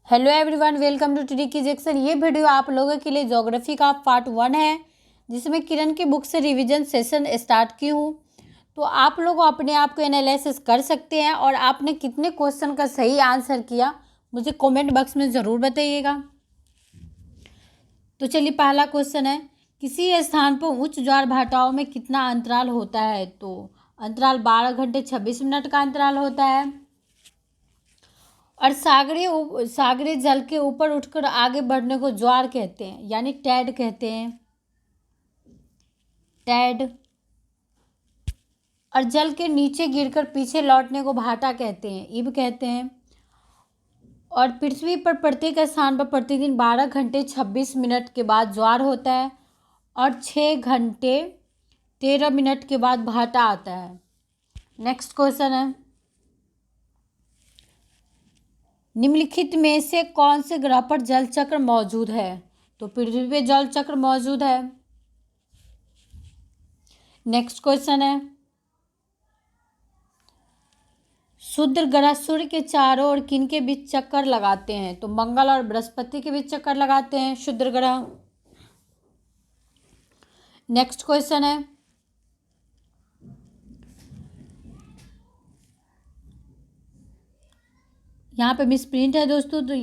Hello everyone, welcome to today की section. ये वीडियो आप लोगों के लिए ज्योग्राफी का पार्ट 1 है, जिसमें किरण की बुक से रिवीजन सेशन स्टार्ट की हूँ। तो आप लोग अपने आप को एनालिसिस कर सकते हैं और आपने कितने क्वेश्चन का सही आंसर किया मुझे कमेंट बॉक्स में ज़रूर बताइएगा। तो चलिए, पहला क्वेश्चन है, किसी स्थान पर उच्च ज्वार भाटाओं में कितना अंतराल होता है? तो अंतराल 12 घंटे 26 मिनट का अंतराल होता है। और सागरीय जल के ऊपर उठकर आगे बढ़ने को ज्वार कहते हैं, यानी टैड कहते हैं, टैड। और जल के नीचे गिरकर पीछे लौटने को भाटा कहते हैं, इब कहते हैं। और पृथ्वी पर प्रत्येक स्थान पर प्रतिदिन 12 घंटे 26 मिनट के बाद ज्वार होता है और 6 घंटे 13 मिनट के बाद भाटा आता है। नेक्स्ट क्वेश्चन है, निम्नलिखित में से कौन से ग्रह पर जल चक्र मौजूद है? तो पृथ्वी पे जल चक्र मौजूद है। नेक्स्ट क्वेश्चन है, शुद्र ग्रह सूर्य के चारों ओर किन के बीच चक्कर लगाते हैं? तो मंगल और बृहस्पति के बीच चक्कर लगाते हैं शुद्र ग्रह। नेक्स्ट क्वेश्चन है, यहाँ पे मिस प्रिंट है दोस्तों। तो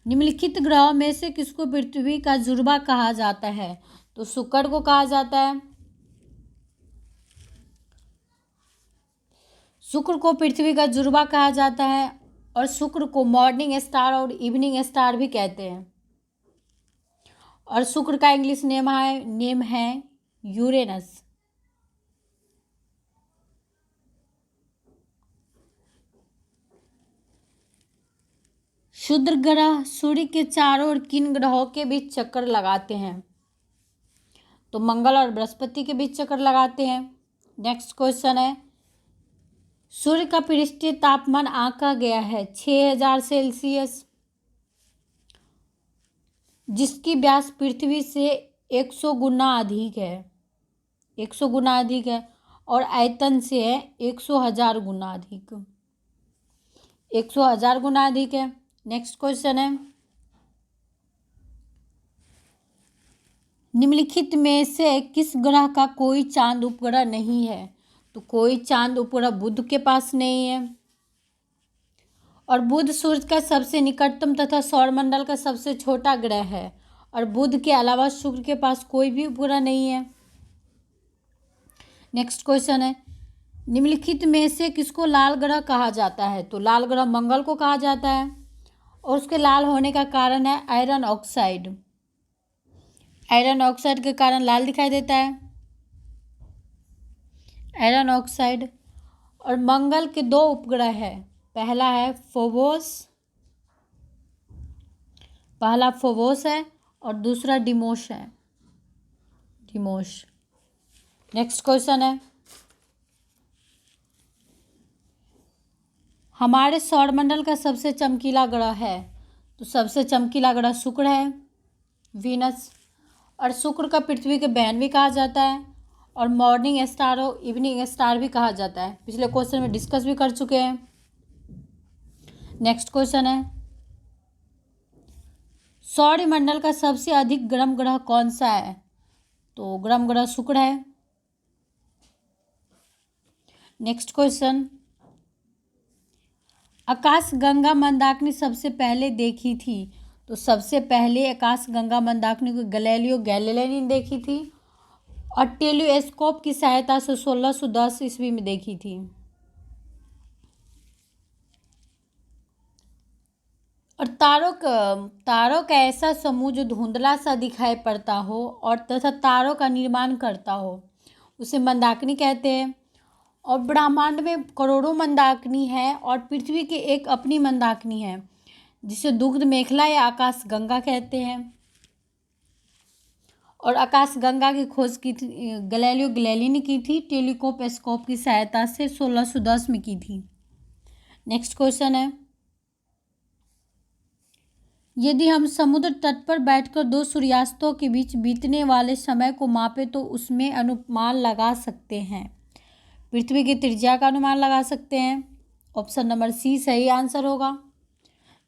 निम्नलिखित ग्रहों में से किसको पृथ्वी का जुड़वा कहा जाता है? तो शुक्र को कहा जाता है। शुक्र को पृथ्वी का जुड़वा कहा जाता है और शुक्र को मॉर्निंग स्टार और इवनिंग स्टार भी कहते हैं। और शुक्र का इंग्लिश नेम है यूरेनस। शुद्र ग्रह सूर्य के चारों ओर किन ग्रहों के बीच चक्कर लगाते हैं? तो मंगल और बृहस्पति के बीच चक्कर लगाते हैं। नेक्स्ट क्वेश्चन है, सूर्य का पृष्ठीय तापमान आंका गया है 6000 सेल्सियस, जिसकी व्यास पृथ्वी से 100 गुना अधिक है, 100 गुना अधिक है। और आयतन से है 100,000 गुना अधिक, 100,000 गुना अधिक है। नेक्स्ट क्वेश्चन है, निम्नलिखित में से किस ग्रह का कोई चांद उपग्रह नहीं है? तो कोई चांद उपग्रह बुध के पास नहीं है। और बुध सूर्य का सबसे निकटतम तथा सौरमंडल का सबसे छोटा ग्रह है। और बुध के अलावा शुक्र के पास कोई भी उपग्रह नहीं है। नेक्स्ट क्वेश्चन है, निम्नलिखित में से किसको लाल ग्रह कहा जाता है? तो लाल ग्रह मंगल को कहा जाता है और उसके लाल होने का कारण है आयरन ऑक्साइड। आयरन ऑक्साइड के कारण लाल दिखाई देता है, आयरन ऑक्साइड। और मंगल के 2 उपग्रह है, पहला फोबोस है और दूसरा डिमोस है, डिमोस। नेक्स्ट क्वेश्चन है, हमारे सौरमंडल का सबसे चमकीला ग्रह है? तो सबसे चमकीला ग्रह शुक्र है, वीनस। और शुक्र का पृथ्वी के बहन भी कहा जाता है और मॉर्निंग स्टार और इवनिंग स्टार भी कहा जाता है। पिछले क्वेश्चन में डिस्कस भी कर चुके हैं। नेक्स्ट क्वेश्चन है, सौरमंडल का सबसे अधिक गर्म ग्रह कौन सा है? तो गर्म ग्रह शुक्र है। नेक्स्ट क्वेश्चन, आकाश गंगा मंदाकिनी सबसे पहले देखी थी? तो सबसे पहले आकाश गंगा मंदाकिनी को गैलीलियो गैलीली ने देखी थी और टेलीस्कोप की सहायता से 1610 ईस्वी में देखी थी। और तारों का ऐसा समूह जो धुंधला सा दिखाई पड़ता हो और तथा तारों का निर्माण करता हो, उसे मंदाकिनी कहते हैं। और ब्रह्मांड में करोड़ों मंदाकिनी है और पृथ्वी की एक अपनी मंदाकिनी है, जिसे दुग्ध मेखला या आकाश गंगा कहते हैं। और आकाश गंगा की खोज की थी गैलीलियो गैलीली ने की थी, टेलीस्कोप की सहायता से 1610 में की थी। नेक्स्ट क्वेश्चन है, यदि हम समुद्र तट पर बैठकर 2 सूर्यास्तों के बीच बीतने वाले समय को मापें तो उसमें अनुमान लगा सकते हैं? पृथ्वी की त्रिज्या का अनुमान लगा सकते हैं। ऑप्शन नंबर सी सही आंसर होगा।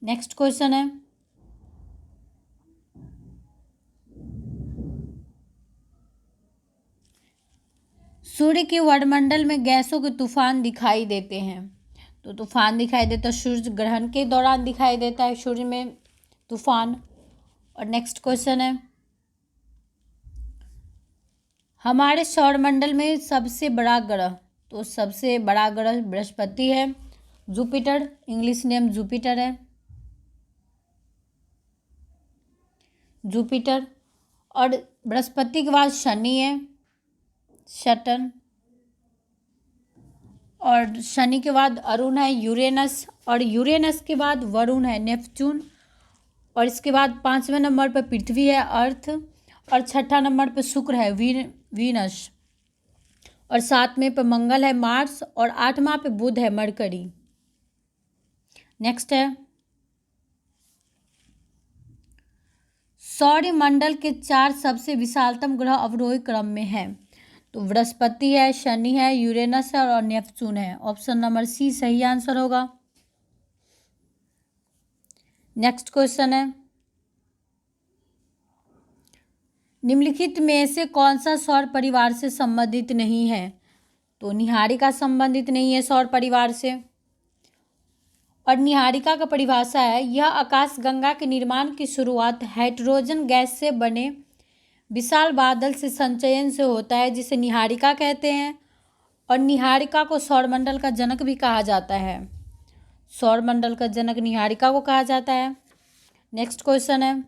नेक्स्ट क्वेश्चन है, सूर्य के वायुमंडल में गैसों के तूफान दिखाई देते हैं। तो तूफान दिखाई देता है, सूर्य ग्रहण के दौरान दिखाई देता है सूर्य में तूफान। और नेक्स्ट क्वेश्चन है, हमारे सौरमंडल में सबसे बड़ा ग्रह, तो सबसे बड़ा ग्रह बृहस्पति है, जुपिटर, इंग्लिश नेम जुपिटर है, जुपिटर। और बृहस्पति के बाद शनि है, सैटर्न। और शनि के बाद अरुण है, यूरेनस। और यूरेनस के बाद वरुण है, नेपच्यून। और इसके बाद 5वें नंबर पर पृथ्वी है, अर्थ। और 6ठा नंबर पर शुक्र है, वीनस। और 7वें पर मंगल है, मार्स। और 8वां पे बुध है, मरकरी। नेक्स्ट है, सौरमंडल के 4 सबसे विशालतम ग्रह अवरोही क्रम में हैं। तो बृहस्पति है, शनि है, यूरेनस है और नेपच्यून है। ऑप्शन नंबर सी सही आंसर होगा। नेक्स्ट क्वेश्चन है, निम्नलिखित में से कौन सा सौर परिवार से संबंधित नहीं है? तो निहारिका संबंधित नहीं है सौर परिवार से। और निहारिका का परिभाषा है, यह आकाशगंगा के निर्माण की शुरुआत हाइड्रोजन गैस से बने विशाल बादल से संचयन से होता है, जिसे निहारिका कहते हैं। और निहारिका को सौरमंडल का जनक भी कहा जाता है। सौरमंडल का जनक निहारिका को कहा जाता है। नेक्स्ट क्वेश्चन है,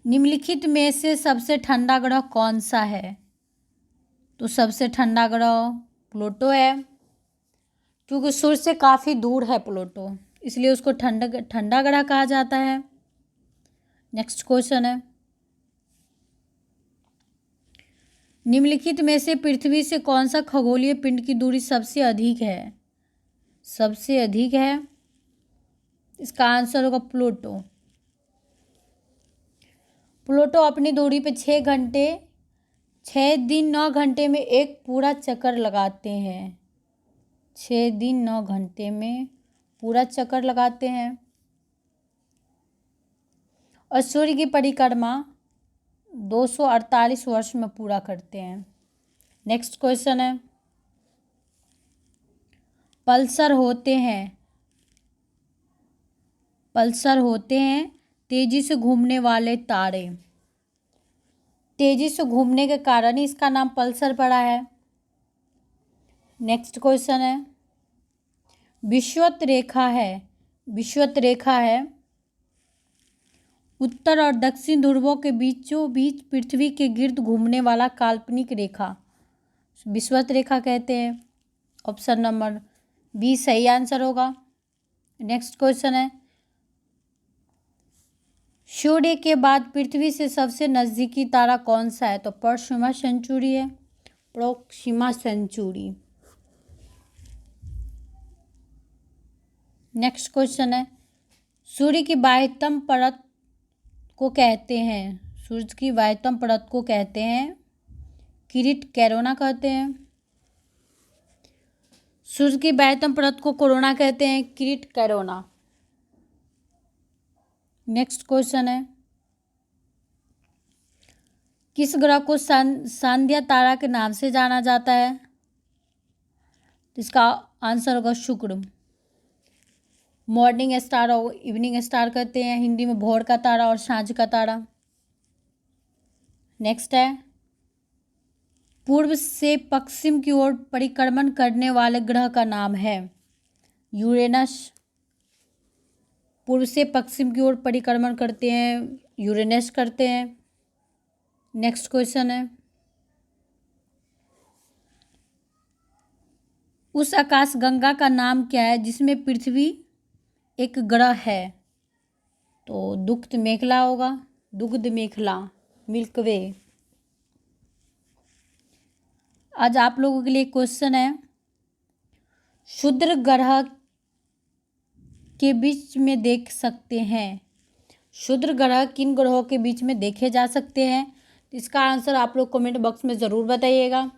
निम्नलिखित में से सबसे ठंडा ग्रह कौन सा है? तो सबसे ठंडा ग्रह प्लूटो है, क्योंकि सूर्य से काफ़ी दूर है प्लूटो, इसलिए उसको ठंडा ग्रह कहा जाता है। नेक्स्ट क्वेश्चन है, निम्नलिखित में से पृथ्वी से कौन सा खगोलीय पिंड की दूरी सबसे अधिक है? सबसे अधिक है, इसका आंसर होगा प्लूटो। प्लूटो अपनी दूरी पे 6 दिन 9 घंटे में एक पूरा चक्कर लगाते हैं। 6 दिन 9 घंटे में पूरा चक्कर लगाते हैं। और सूर्य की परिक्रमा 248 वर्ष में पूरा करते हैं। नेक्स्ट क्वेश्चन है, पल्सर होते हैं तेजी से घूमने वाले तारे। तेजी से घूमने के कारण ही इसका नाम पल्सर पड़ा है। नेक्स्ट क्वेश्चन है, विषुवत रेखा है उत्तर और दक्षिण ध्रुवों के बीचों बीच पृथ्वी के गिर्द घूमने वाला काल्पनिक रेखा विषुवत रेखा कहते हैं। ऑप्शन नंबर बी सही आंसर होगा। नेक्स्ट क्वेश्चन है, सूर्य के बाद पृथ्वी से सबसे नज़दीकी तारा कौन सा है? तो प्रोक्सिमा सेंचुरी है, प्रोक्सिमा सेंचुरी। नेक्स्ट क्वेश्चन है, सूर्य की बाह्यतम परत को कहते हैं, सूर्य की बाह्यतम परत को कहते हैं किरीट, कोरोना कहते हैं। सूर्य की बाह्यतम परत को कोरोना कहते हैं, किरीट, कोरोना। नेक्स्ट क्वेश्चन है, किस ग्रह को संध्या तारा के नाम से जाना जाता है? इसका आंसर होगा शुक्र। मॉर्निंग स्टार और इवनिंग स्टार कहते हैं, हिंदी में भोर का तारा और सांझ का तारा। नेक्स्ट है, पूर्व से पश्चिम की ओर परिक्रमण करने वाले ग्रह का नाम है यूरेनस। पूर्व से पश्चिम की ओर परिक्रमण करते हैं, यूरेनस करते हैं। नेक्स्ट क्वेश्चन है, उस आकाशगंगा का नाम क्या है जिसमें पृथ्वी एक ग्रह है? तो दुग्ध मेखला होगा, दुग्ध मेखला, मिल्क वे। आज आप लोगों के लिए क्वेश्चन है, क्षुद्र ग्रह के बीच में देख सकते हैं, क्षुद्र ग्रह किन ग्रहों के बीच में देखे जा सकते हैं? इसका आंसर आप लोग कमेंट बॉक्स में ज़रूर बताइएगा।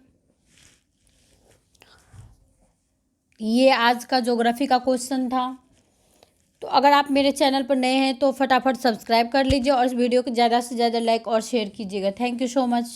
ये आज का ज्योग्राफी का क्वेश्चन था। तो अगर आप मेरे चैनल पर नए हैं तो फटाफट सब्सक्राइब कर लीजिए और इस वीडियो को ज़्यादा से ज़्यादा लाइक और शेयर कीजिएगा। Thank you so much.